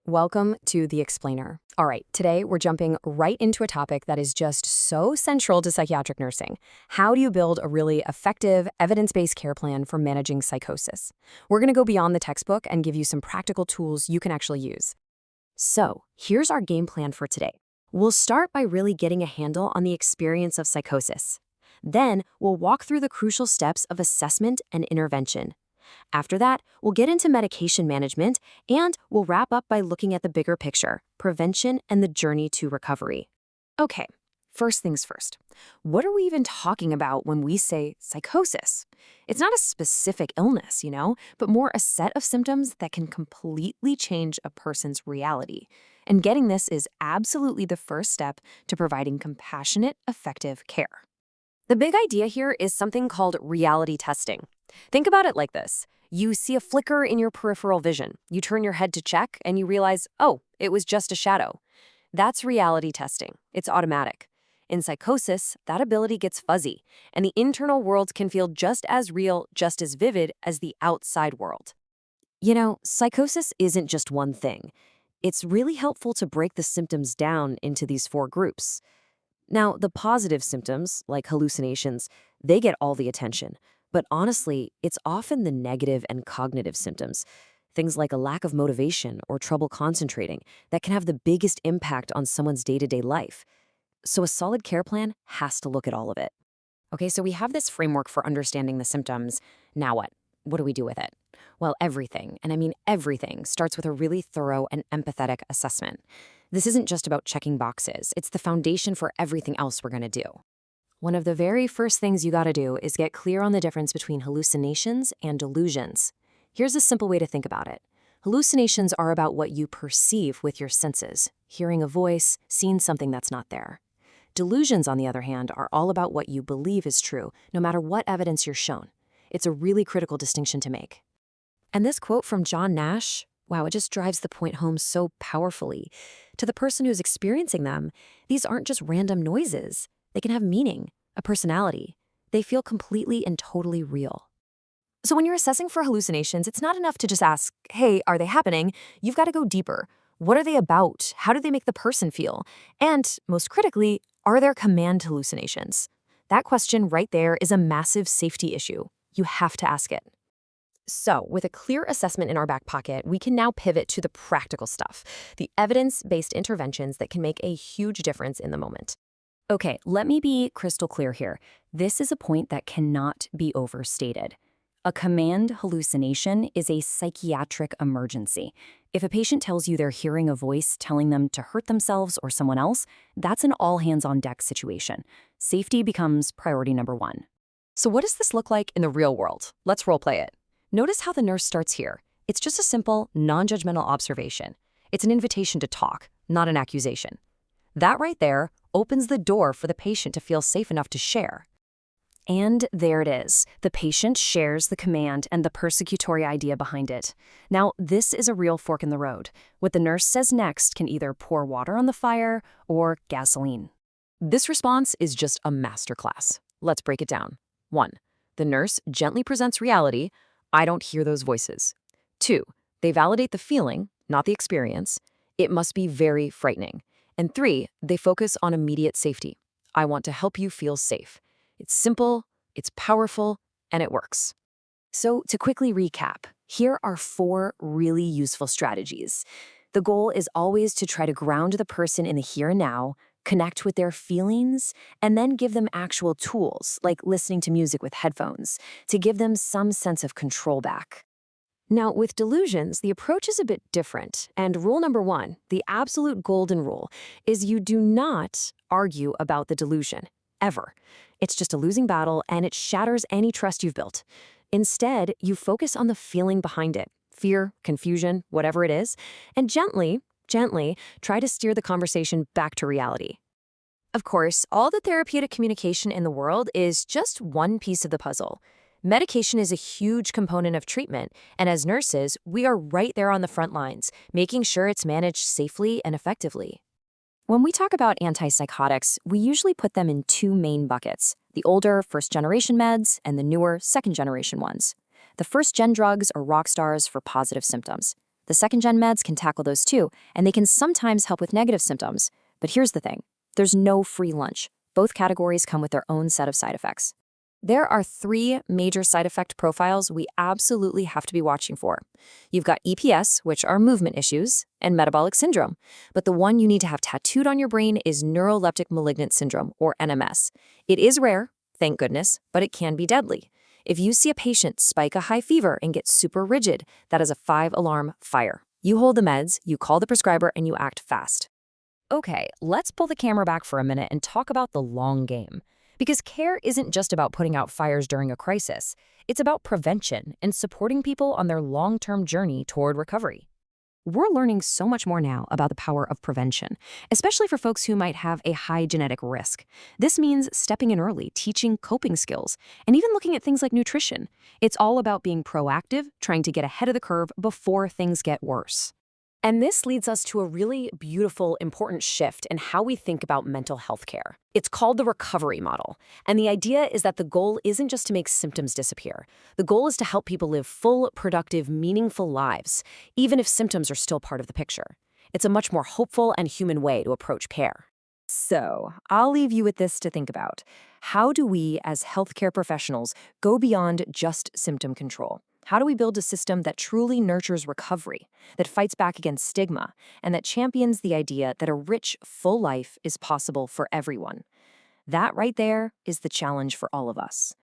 Welcome to The Explainer. All right, today we're jumping right into a topic that is just so central to psychiatric nursing. How do you build a really effective, evidence-based care plan for managing psychosis? We're going to go beyond the textbook and give you some practical tools you can actually use. So, here's our game plan for today. We'll start by really getting a handle on the experience of psychosis. Then, we'll walk through the crucial steps of assessment and intervention. After that, we'll get into medication management, and we'll wrap up by looking at the bigger picture, prevention and the journey to recovery. Okay, first things first. What are we even talking about when we say psychosis? It's not a specific illness, but more a set of symptoms that can completely change a person's reality. And getting this is absolutely the first step to providing compassionate, effective care. The big idea here is something called reality testing. Think about it like this. You see a flicker in your peripheral vision. You turn your head to check, and you realize, oh, it was just a shadow. That's reality testing. It's automatic. In psychosis, that ability gets fuzzy, and the internal world can feel just as real, just as vivid as the outside world. Psychosis isn't just one thing. It's really helpful to break the symptoms down into these 4 groups. Now, the positive symptoms, like hallucinations, they get all the attention. But honestly, it's often the negative and cognitive symptoms, things like a lack of motivation or trouble concentrating, that can have the biggest impact on someone's day-to-day life. So a solid care plan has to look at all of it. Okay, so we have this framework for understanding the symptoms. Now what? What do we do with it? Well, everything, and I mean everything, starts with a really thorough and empathetic assessment. This isn't just about checking boxes. It's the foundation for everything else we're going to do. One of the very first things you got to do is get clear on the difference between hallucinations and delusions. Here's a simple way to think about it. Hallucinations are about what you perceive with your senses, hearing a voice, seeing something that's not there. Delusions, on the other hand, are all about what you believe is true, no matter what evidence you're shown. It's a really critical distinction to make. And this quote from John Nash, wow, it just drives the point home so powerfully. To the person who's experiencing them, these aren't just random noises. They can have meaning, a personality. They feel completely and totally real. So when you're assessing for hallucinations, it's not enough to just ask, hey, are they happening? You've got to go deeper. What are they about? How do they make the person feel? And most critically, are there command hallucinations? That question right there is a massive safety issue. You have to ask it. So, with a clear assessment in our back pocket, we can now pivot to the practical stuff, the evidence-based interventions that can make a huge difference in the moment. Okay, let me be crystal clear here. This is a point that cannot be overstated. A command hallucination is a psychiatric emergency. If a patient tells you they're hearing a voice telling them to hurt themselves or someone else, that's an all-hands-on-deck situation. Safety becomes priority number 1. So what does this look like in the real world? Let's role-play it. Notice how the nurse starts here. It's just a simple, non-judgmental observation. It's an invitation to talk, not an accusation. That right there opens the door for the patient to feel safe enough to share. And there it is. The patient shares the command and the persecutory idea behind it. Now, this is a real fork in the road. What the nurse says next can either pour water on the fire or gasoline. This response is just a masterclass. Let's break it down. 1. The nurse gently presents reality. I don't hear those voices. 2. They validate the feeling, not the experience. It must be very frightening. And 3. They focus on immediate safety. I want to help you feel safe. It's simple, it's powerful, and it works. So to quickly recap, here are 4 really useful strategies. The goal is always to try to ground the person in the here and now, connect with their feelings, and then give them actual tools, like listening to music with headphones, to give them some sense of control back. Now, with delusions, the approach is a bit different, and rule number 1, the absolute golden rule, is you do not argue about the delusion, ever. It's just a losing battle, and it shatters any trust you've built. Instead, you focus on the feeling behind it, fear, confusion, whatever it is, and gently try to steer the conversation back to reality. Of course, all the therapeutic communication in the world is just one piece of the puzzle. Medication is a huge component of treatment, and as nurses, we are right there on the front lines, making sure it's managed safely and effectively. When we talk about antipsychotics, we usually put them in 2 main buckets, the older first-generation meds and the newer second-generation ones. The first-gen drugs are rock stars for positive symptoms. The second-gen meds can tackle those too, and they can sometimes help with negative symptoms. But here's the thing. There's no free lunch. Both categories come with their own set of side effects. There are 3 major side effect profiles we absolutely have to be watching for. You've got EPS, which are movement issues, and metabolic syndrome. But the one you need to have tattooed on your brain is neuroleptic malignant syndrome, or NMS. It is rare, thank goodness, but it can be deadly. If you see a patient spike a high fever and get super rigid, that is a 5-alarm fire. You hold the meds, you call the prescriber, and you act fast. Okay, let's pull the camera back for a minute and talk about the long game. Because care isn't just about putting out fires during a crisis. It's about prevention and supporting people on their long-term journey toward recovery. We're learning so much more now about the power of prevention, especially for folks who might have a high genetic risk. This means stepping in early, teaching coping skills, and even looking at things like nutrition. It's all about being proactive, trying to get ahead of the curve before things get worse. And this leads us to a really beautiful, important shift in how we think about mental health care. It's called the recovery model. And the idea is that the goal isn't just to make symptoms disappear. The goal is to help people live full, productive, meaningful lives, even if symptoms are still part of the picture. It's a much more hopeful and human way to approach care. So, I'll leave you with this to think about. How do we, as healthcare professionals, go beyond just symptom control? How do we build a system that truly nurtures recovery, that fights back against stigma, and that champions the idea that a rich, full life is possible for everyone? That right there is the challenge for all of us.